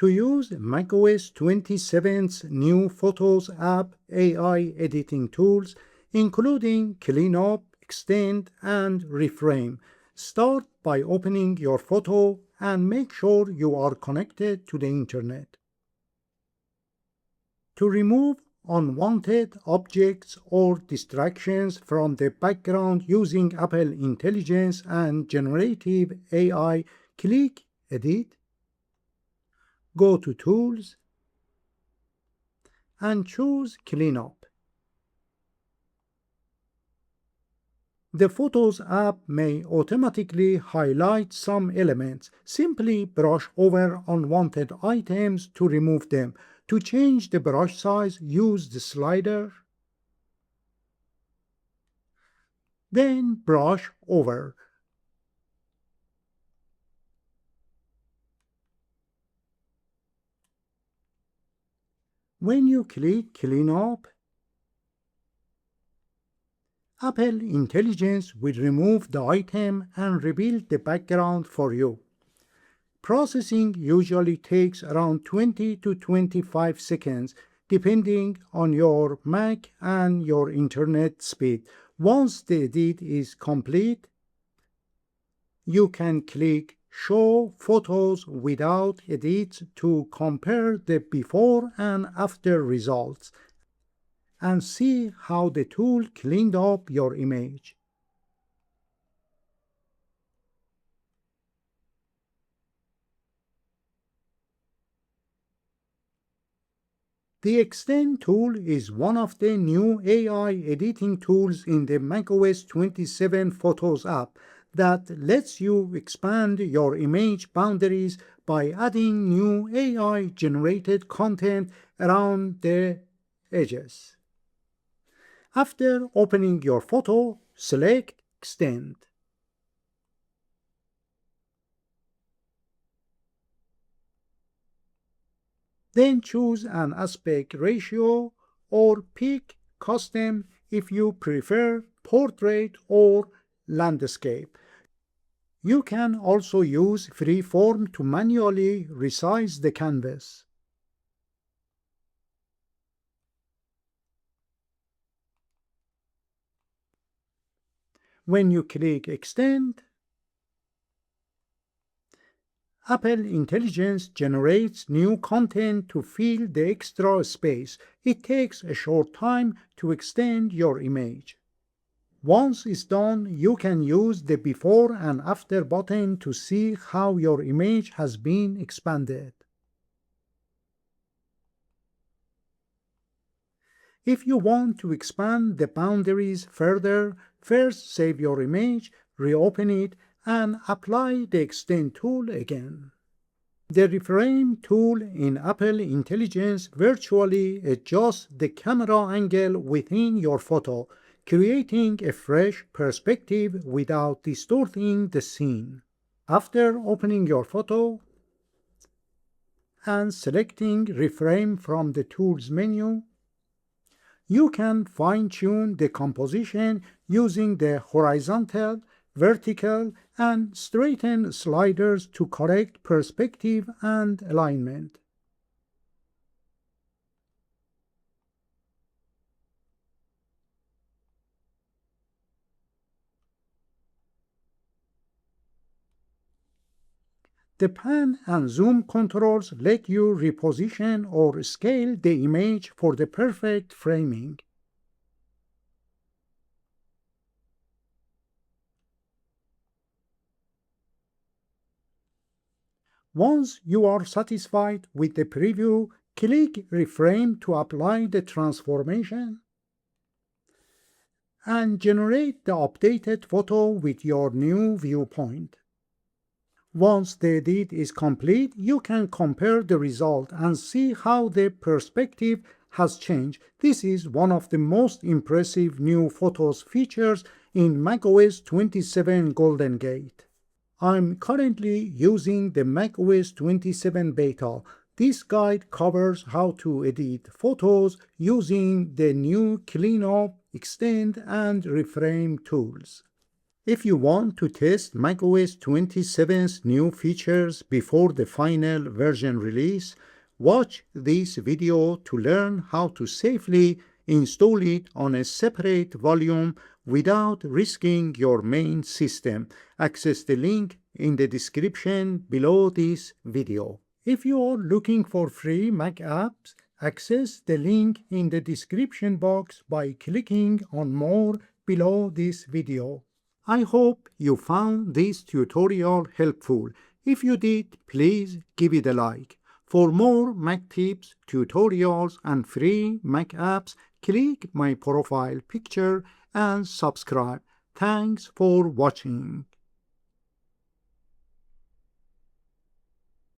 To use macOS 27's new Photos app AI editing tools, including Cleanup, Extend, and Reframe, start by opening your photo and make sure you are connected to the internet. To remove unwanted objects or distractions from the background using Apple Intelligence and generative AI, click Edit, go to Tools, and choose Cleanup. The Photos app may automatically highlight some elements. Simply brush over unwanted items to remove them. To change the brush size, use the slider, then brush over. When you click Clean Up, Apple Intelligence will remove the item and rebuild the background for you. Processing usually takes around 20 to 25 seconds, depending on your Mac and your internet speed. Once the edit is complete, you can click Show Photos Without Edits to compare the before and after results and see how the tool cleaned up your image. The Extend tool is one of the new AI editing tools in the macOS 27 Photos app that lets you expand your image boundaries by adding new AI-generated content around the edges. After opening your photo, select Extend. Then choose an aspect ratio or pick Custom if you prefer Portrait or Landscape. You can also use Freeform to manually resize the canvas. When you click Extend, Apple Intelligence generates new content to fill the extra space. It takes a short time to extend your image. Once it's done, you can use the before and after button to see how your image has been expanded. If you want to expand the boundaries further, first save your image, reopen it, and apply the Extend tool again. The Reframe tool in Apple Intelligence virtually adjusts the camera angle within your photo, creating a fresh perspective without distorting the scene. After opening your photo and selecting Reframe from the Tools menu, you can fine-tune the composition using the horizontal, vertical, and straighten sliders to correct perspective and alignment. The pan and zoom controls let you reposition or scale the image for the perfect framing. Once you are satisfied with the preview, click Reframe to apply the transformation and generate the updated photo with your new viewpoint. Once the edit is complete, you can compare the result and see how the perspective has changed. This is one of the most impressive new Photos features in macOS 27 Golden Gate. I'm currently using the macOS 27 beta. This guide covers how to edit photos using the new Cleanup, Extend, and Reframe tools. If you want to test macOS 27's new features before the final version release, watch this video to learn how to safely install it on a separate volume without risking your main system. Access the link in the description below this video. If you are looking for free Mac apps, access the link in the description box by clicking on More below this video. I hope you found this tutorial helpful. If you did, please give it a like. For more Mac tips, tutorials, and free Mac apps, click my profile picture and subscribe. Thanks for watching.